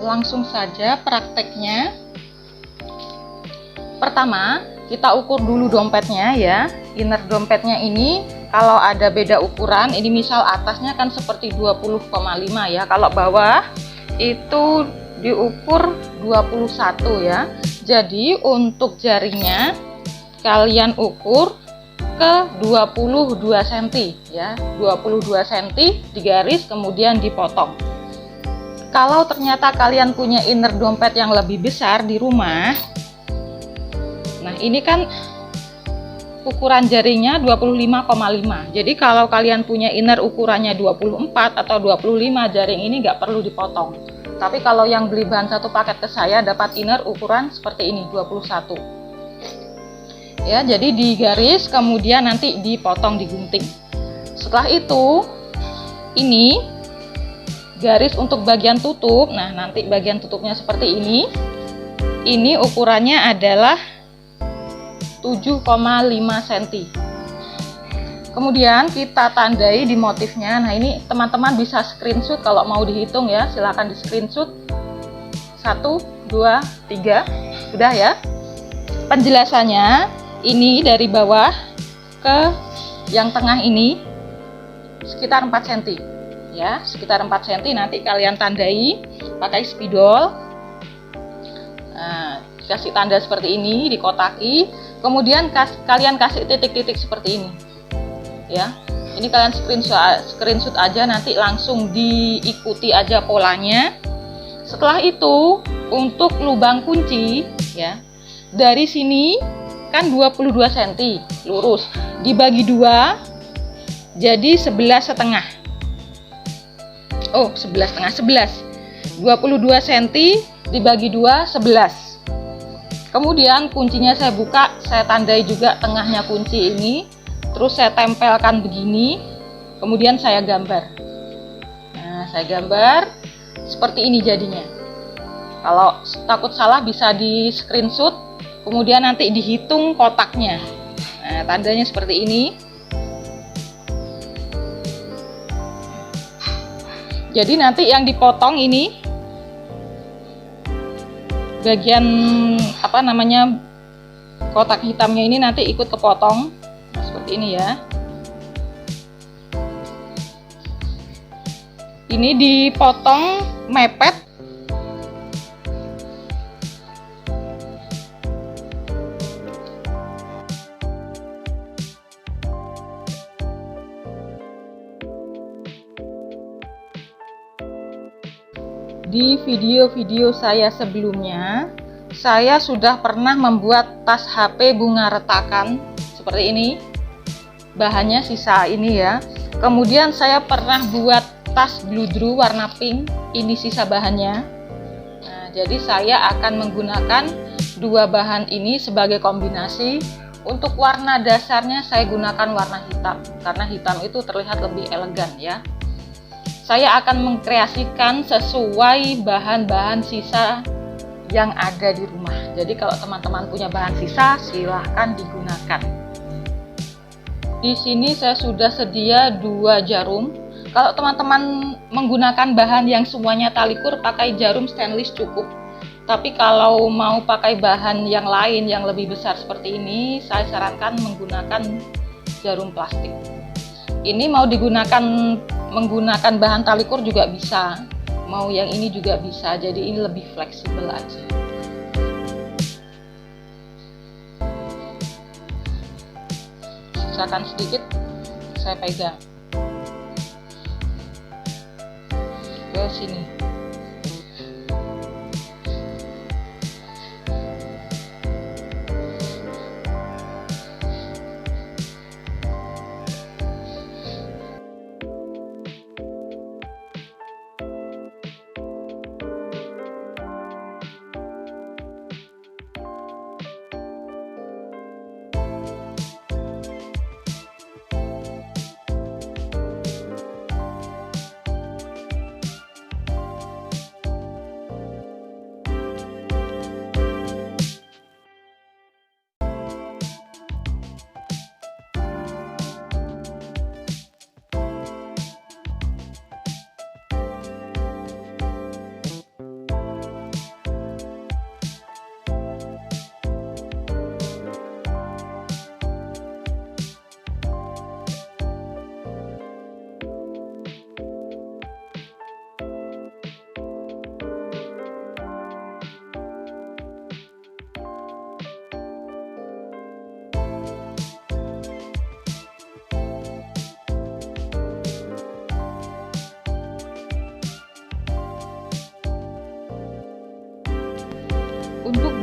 langsung saja prakteknya. Pertama, kita ukur dulu dompetnya ya. Inner dompetnya ini kalau ada beda ukuran, ini misal atasnya kan seperti 20,5 ya. Kalau bawah itu diukur 21 ya. Jadi untuk jarinya kalian ukur ke 22 cm ya. 22 cm digaris kemudian dipotong. Kalau ternyata kalian punya inner dompet yang lebih besar di rumah, nah ini kan ukuran jarinya 25,5. Jadi kalau kalian punya inner ukurannya 24 atau 25, jaring ini nggak perlu dipotong. Tapi kalau yang beli bahan satu paket ke saya dapat inner ukuran seperti ini 21. Ya, jadi digaris kemudian nanti dipotong, digunting. Setelah itu ini garis untuk bagian tutup. Nah, nanti bagian tutupnya seperti ini. Ini ukurannya adalah 7,5 cm. Kemudian kita tandai di motifnya. Nah, ini teman-teman bisa screenshot kalau mau dihitung ya. Silahkan di screenshot. 1, 2, 3. Sudah ya. Penjelasannya ini dari bawah ke yang tengah ini sekitar 4 cm. Ya, sekitar 4 cm. Nanti kalian tandai pakai spidol. Nah, kasih tanda seperti ini, dikotaki. Kemudian kalian kasih titik-titik seperti ini. Ya. Ini kalian screenshot aja, nanti langsung diikuti aja polanya. Setelah itu, untuk lubang kunci ya. Dari sini kan 22 cm lurus. Dibagi 2 jadi 11,5. Oh, 11,5, 22 cm dibagi 2, 11. Kemudian kuncinya saya buka, saya tandai juga tengahnya kunci ini. Terus saya tempelkan begini. Kemudian saya gambar. Nah, saya gambar seperti ini jadinya. Kalau takut salah bisa di screenshot. Kemudian nanti dihitung kotaknya. Nah, tandanya seperti ini. Jadi nanti yang dipotong ini bagian apa namanya kotak hitamnya ini nanti ikut kepotong. Nah, seperti ini ya. Ini dipotong mepet. Di video-video saya sebelumnya, saya sudah pernah membuat tas HP bunga retakan seperti ini. Bahannya sisa ini ya. Kemudian saya pernah buat tas bludru warna pink, ini sisa bahannya. Nah, jadi saya akan menggunakan dua bahan ini sebagai kombinasi. Untuk warna dasarnya saya gunakan warna hitam, karena hitam itu terlihat lebih elegan ya. Saya akan mengkreasikan sesuai bahan-bahan sisa yang ada di rumah. Jadi kalau teman-teman punya bahan sisa, silahkan digunakan. Di sini saya sudah sedia 2 jarum. Kalau teman-teman menggunakan bahan yang semuanya talikur, pakai jarum stainless cukup. Tapi kalau mau pakai bahan yang lain yang lebih besar seperti ini, saya sarankan menggunakan jarum plastik. Ini mau menggunakan bahan talikur juga bisa, mau yang ini juga bisa, jadi ini lebih fleksibel aja. Sisakan sedikit, saya pegang ke sini.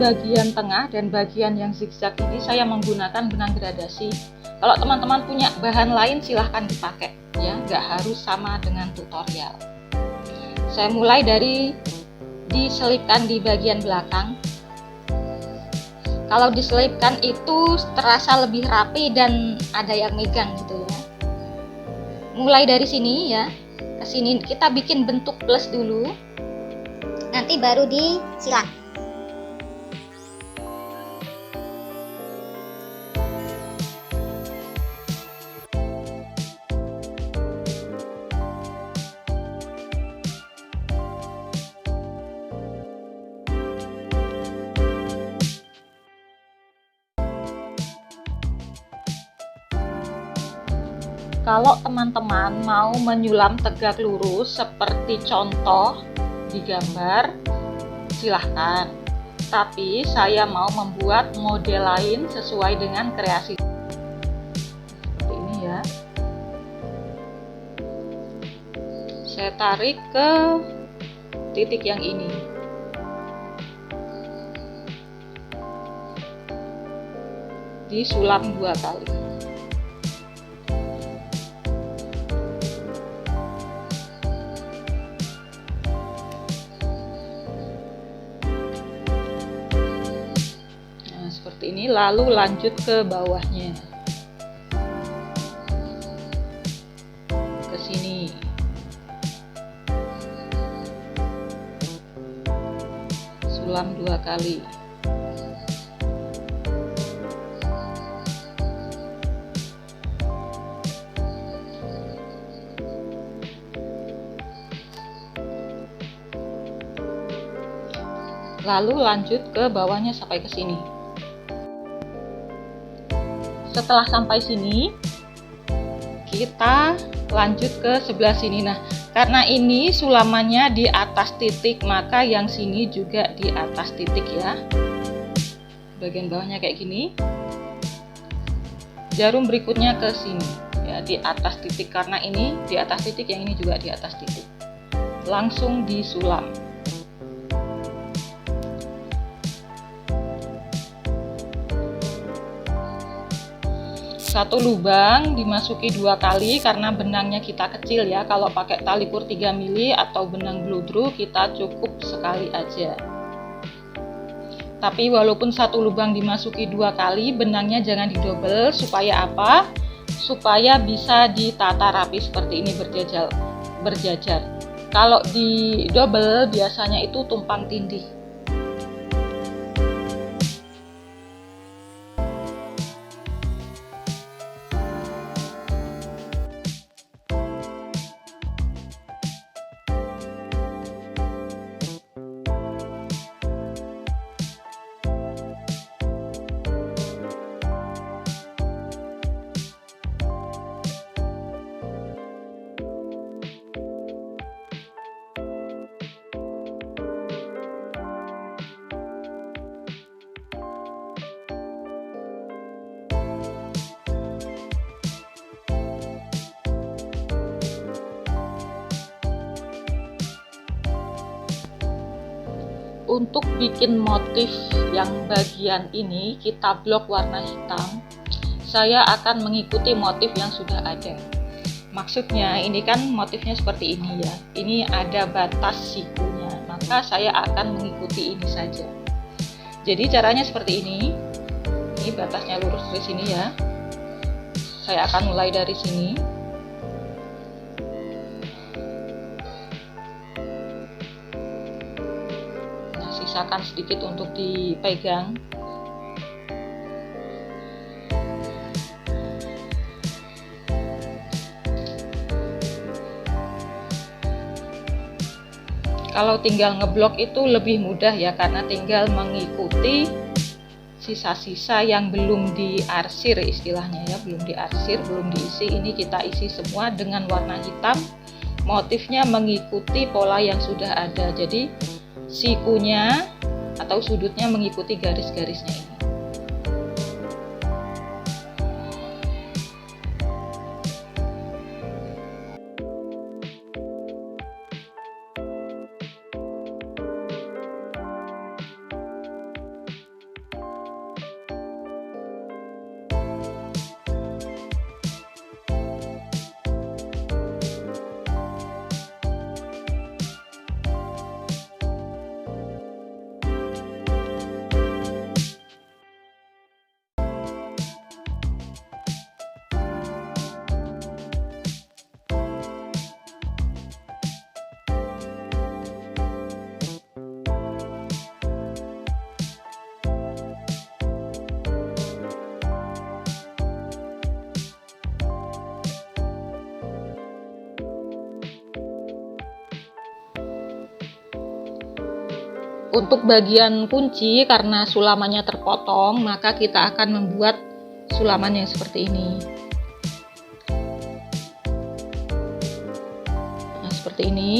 bagian tengah dan bagian yang zigzag ini saya menggunakan benang gradasi. Kalau teman-teman punya bahan lain silahkan dipakai ya, nggak harus sama dengan tutorial. Saya mulai dari diselipkan di bagian belakang. Kalau diselipkan itu terasa lebih rapi dan ada yang megang gitu ya. Mulai dari sini ya, ke sini kita bikin bentuk plus dulu, nanti baru disilang. Kalau teman-teman mau menyulam tegak lurus seperti contoh di gambar, silahkan. Tapi saya mau membuat model lain sesuai dengan kreasi. Seperti ini ya. Saya tarik ke titik yang ini. Disulam 2 kali. Seperti ini, lalu lanjut ke bawahnya, ke sini, sulam 2 kali. Lalu lanjut ke bawahnya sampai ke sini. Setelah sampai sini, kita lanjut ke sebelah sini. Nah, karena ini sulamannya di atas titik, maka yang sini juga di atas titik ya. Bagian bawahnya kayak gini. Jarum berikutnya ke sini, ya, di atas titik, karena ini di atas titik, yang ini juga di atas titik. Langsung disulam. Satu lubang dimasuki 2 kali karena benangnya kita kecil ya. Kalau pakai tali pur 3 mili atau benang bludru kita cukup sekali aja. Tapi walaupun satu lubang dimasuki 2 kali, benangnya jangan didobel. Supaya apa? Supaya bisa ditata rapi seperti ini, berjajar. Kalau didobel biasanya itu tumpang tindih. Untuk bikin motif yang bagian ini kita blok warna hitam, saya akan mengikuti motif yang sudah ada. Maksudnya ini kan motifnya seperti ini ya, ini ada batas sikunya, maka saya akan mengikuti ini saja. Jadi caranya seperti ini batasnya lurus dari sini ya, saya akan mulai dari sini. Sisakan sedikit untuk dipegang. Kalau tinggal ngeblok itu lebih mudah ya, karena tinggal mengikuti sisa-sisa yang belum diarsir istilahnya ya, belum diarsir, belum diisi. Ini kita isi semua dengan warna hitam. Motifnya mengikuti pola yang sudah ada. Jadi sikunya atau sudutnya mengikuti garis-garisnya ini. Untuk bagian kunci, karena sulamannya terpotong, maka kita akan membuat sulaman yang seperti ini. Nah, seperti ini.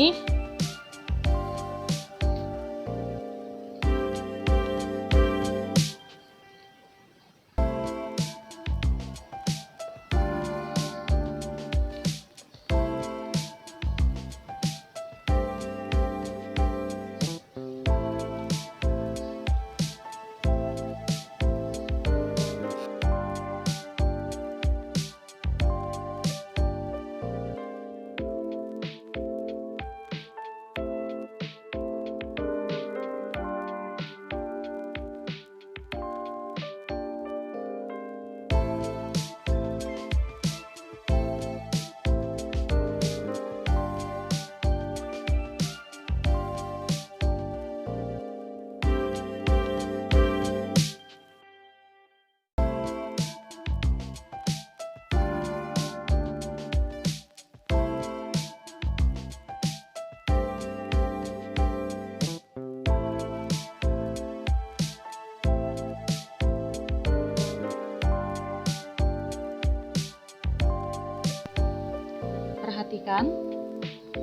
Perhatikan,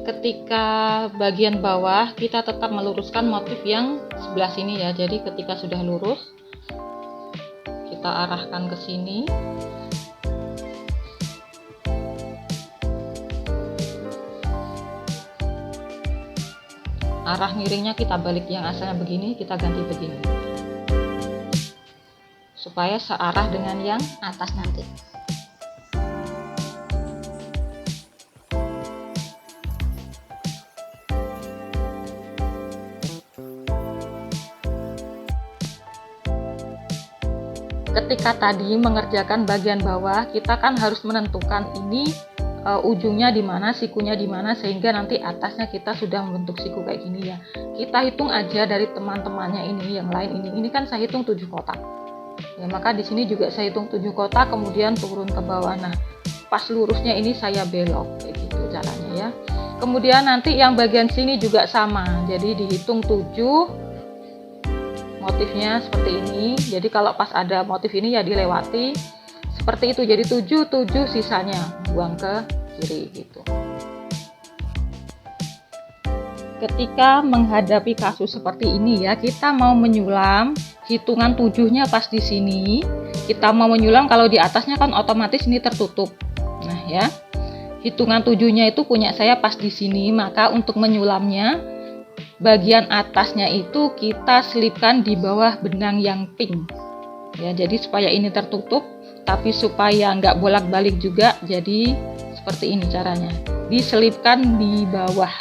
ketika bagian bawah kita tetap meluruskan motif yang sebelah sini ya. Jadi ketika sudah lurus, kita arahkan ke sini. Arah miringnya kita balik, yang asalnya begini kita ganti begini, supaya searah dengan yang atas nanti. Ketika tadi mengerjakan bagian bawah, kita kan harus menentukan ini ujungnya di mana, sikunya di mana, sehingga nanti atasnya kita sudah membentuk siku kayak gini ya. Kita hitung aja dari teman-temannya ini, yang lain ini kan saya hitung 7 kotak. Ya, maka di sini juga saya hitung 7 kotak, kemudian turun ke bawah. Nah, pas lurusnya ini saya belok kayak gitu caranya ya. Kemudian nanti yang bagian sini juga sama. Jadi dihitung 7 motifnya seperti ini. Jadi kalau pas ada motif ini ya dilewati seperti itu. Jadi 7 sisanya buang ke kiri gitu. Ketika menghadapi kasus seperti ini ya, kita mau menyulam, hitungan 7-nya pas di sini. Kita mau menyulam, kalau di atasnya kan otomatis ini tertutup. Nah ya, hitungan 7-nya itu punya saya pas di sini. Maka untuk menyulamnya, bagian atasnya itu kita selipkan di bawah benang yang pink ya, jadi supaya ini tertutup tapi supaya nggak bolak-balik juga. Jadi seperti ini caranya, diselipkan di bawah.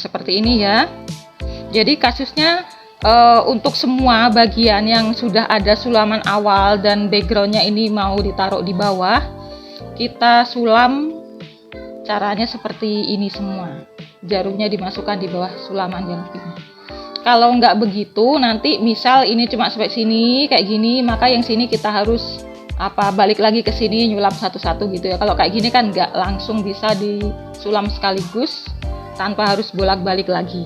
Seperti ini ya. Jadi kasusnya untuk semua bagian yang sudah ada sulaman awal dan backgroundnya ini mau ditaruh di bawah, kita sulam caranya seperti ini semua. Jarumnya dimasukkan di bawah sulaman yang pink. Kalau nggak begitu, nanti misal ini cuma sampai sini kayak gini, maka yang sini kita harus balik lagi ke sini nyulam satu-satu gitu ya. Kalau kayak gini kan nggak langsung bisa disulam sekaligus tanpa harus bolak-balik lagi.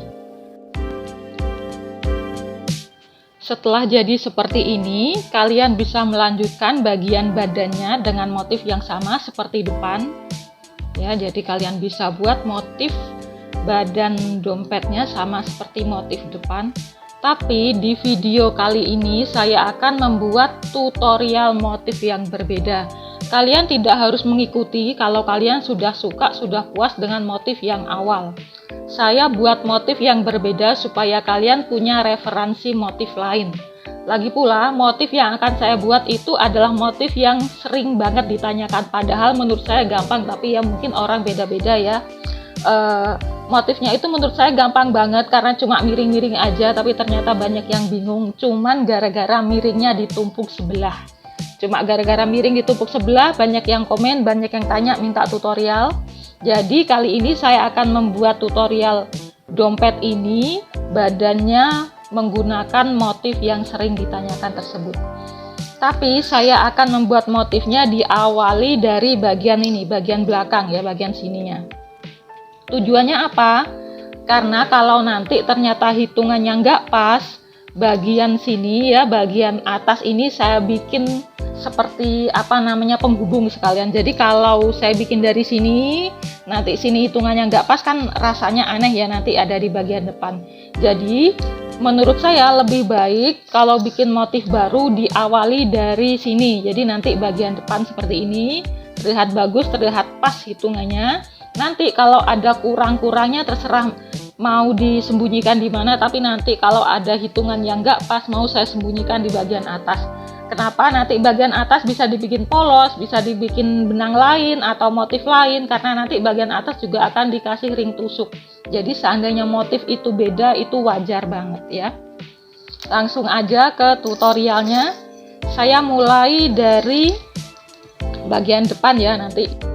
Setelah jadi seperti ini, kalian bisa melanjutkan bagian badannya dengan motif yang sama seperti depan. Ya, jadi kalian bisa buat motif badan dompetnya sama seperti motif depan. Tapi di video kali ini saya akan membuat tutorial motif yang berbeda. Kalian tidak harus mengikuti kalau kalian sudah suka, sudah puas dengan motif yang awal. Saya buat motif yang berbeda supaya kalian punya referensi motif lain. Lagi pula, motif yang akan saya buat itu adalah motif yang sering banget ditanyakan. Padahal menurut saya gampang, tapi ya mungkin orang beda-beda ya. Motifnya itu menurut saya gampang banget karena cuma miring-miring aja, tapi ternyata banyak yang bingung. Cuman gara-gara miringnya ditumpuk sebelah. Cuma gara-gara miring ditumpuk sebelah, banyak yang komen, banyak yang tanya minta tutorial. Jadi kali ini saya akan membuat tutorial dompet ini badannya menggunakan motif yang sering ditanyakan tersebut. Tapi saya akan membuat motifnya diawali dari bagian ini, bagian belakang ya, bagian sininya. Tujuannya apa? Karena kalau nanti ternyata hitungannya nggak pas, bagian sini ya, bagian atas ini saya bikin seperti penghubung sekalian. Jadi kalau saya bikin dari sini, nanti sini hitungannya nggak pas kan rasanya aneh ya, nanti ada di bagian depan. Jadi menurut saya lebih baik kalau bikin motif baru diawali dari sini. Jadi nanti bagian depan seperti ini, terlihat bagus, terlihat pas hitungannya. Nanti kalau ada kurang-kurangnya terserah mau disembunyikan di mana, tapi nanti kalau ada hitungan yang nggak pas mau saya sembunyikan di bagian atas. Kenapa? Nanti bagian atas bisa dibikin polos, bisa dibikin benang lain atau motif lain, karena nanti bagian atas juga akan dikasih ring tusuk. Jadi seandainya motif itu beda, itu wajar banget ya. Langsung aja ke tutorialnya. Saya mulai dari bagian depan ya nanti.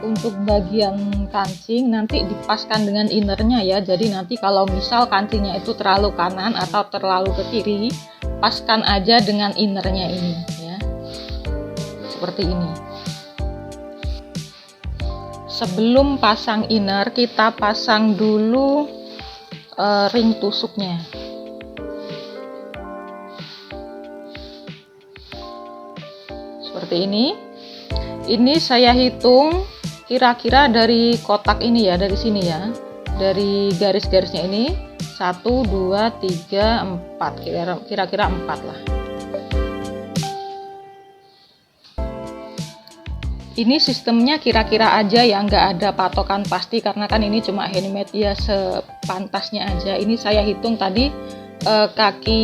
Untuk bagian kancing nanti dipaskan dengan innernya ya. Jadi nanti kalau misal kancingnya itu terlalu kanan atau terlalu ke kiri, paskan aja dengan innernya ini ya, seperti ini. Sebelum pasang inner, kita pasang dulu ring tusuknya. Seperti ini. Ini saya hitung kira-kira dari kotak ini ya, dari sini ya, dari garis-garisnya ini 1 2 3 4, kira-kira 4 lah. Ini sistemnya kira-kira aja ya, nggak ada patokan pasti karena kan ini cuma handmade ya, sepantasnya aja. Ini saya hitung tadi kaki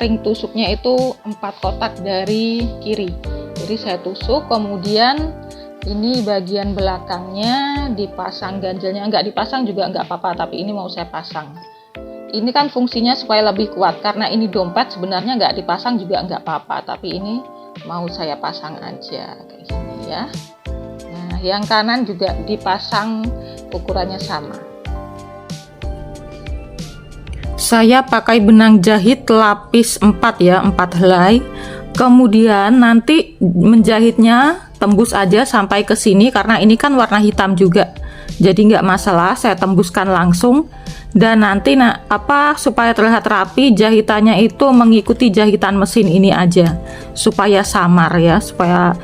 ring tusuknya itu 4 kotak dari kiri, jadi saya tusuk, kemudian ini bagian belakangnya dipasang ganjelnya. Nggak dipasang juga nggak apa-apa, tapi ini mau saya pasang. Ini kan fungsinya supaya lebih kuat, karena ini dompet sebenarnya nggak dipasang juga nggak apa-apa, tapi ini mau saya pasang aja kayak gini ya. Nah, yang kanan juga dipasang, ukurannya sama. Saya pakai benang jahit lapis 4 ya, 4 helai. Kemudian nanti menjahitnya tembus aja sampai ke sini, karena ini kan warna hitam juga, jadi nggak masalah, saya tembuskan langsung. Dan nanti supaya terlihat rapi, jahitannya itu mengikuti jahitan mesin ini aja, supaya samar ya, supaya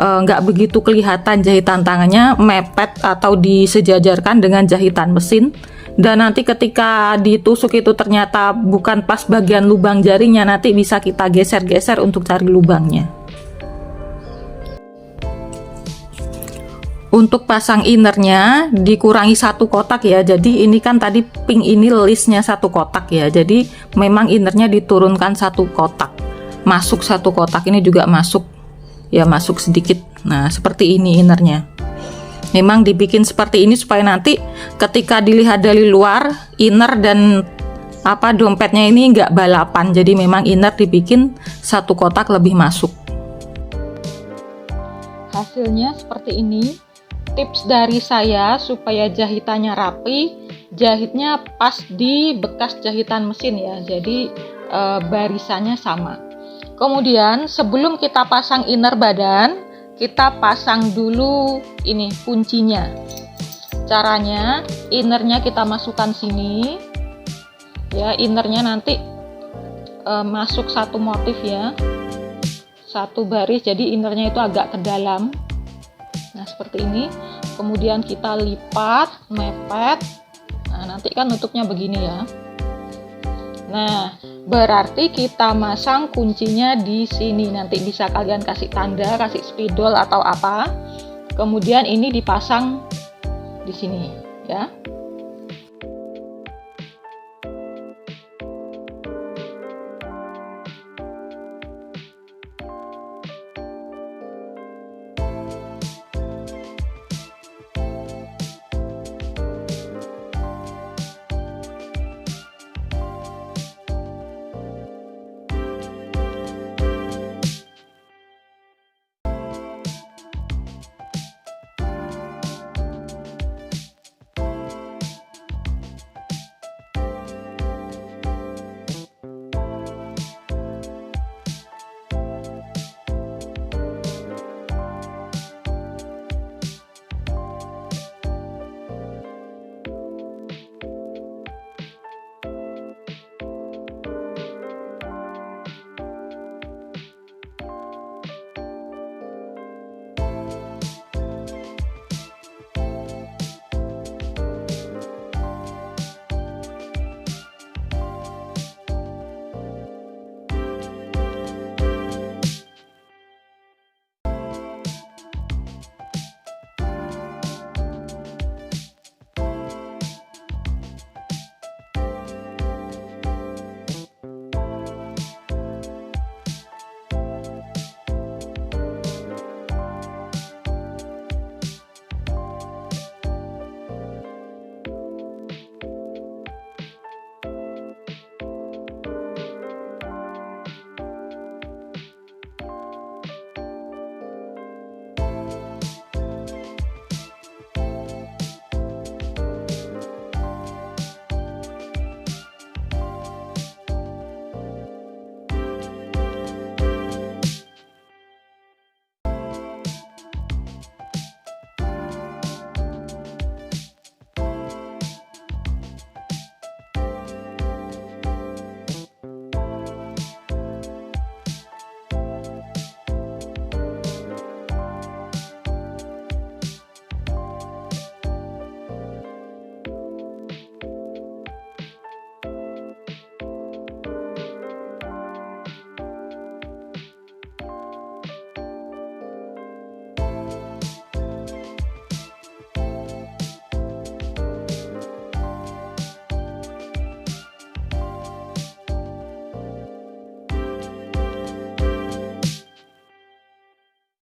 nggak begitu kelihatan jahitan tangannya mepet atau disejajarkan dengan jahitan mesin. Dan nanti ketika ditusuk itu ternyata bukan pas bagian lubang jarinya, nanti bisa kita geser-geser untuk cari lubangnya. Untuk pasang innernya dikurangi 1 kotak ya, jadi ini kan tadi pink ini listnya 1 kotak ya, jadi memang innernya diturunkan 1 kotak, masuk 1 kotak, ini juga masuk ya, masuk sedikit. Nah seperti ini innernya, memang dibikin seperti ini supaya nanti ketika dilihat dari luar, inner dan dompetnya ini nggak balapan, jadi memang inner dibikin 1 kotak lebih masuk. Hasilnya seperti ini. Tips dari saya supaya jahitannya rapi, jahitnya pas di bekas jahitan mesin ya, jadi barisannya sama. Kemudian sebelum kita pasang inner badan, kita pasang dulu ini kuncinya. Caranya, innernya kita masukkan sini ya, innernya nanti masuk 1 motif ya, 1 baris, jadi innernya itu agak ke dalam. Nah seperti ini, kemudian kita lipat, mepet. Nah nanti kan nutupnya begini ya. Nah berarti kita masang kuncinya di sini, nanti bisa kalian kasih tanda, kasih spidol atau apa. Kemudian ini dipasang di sini ya.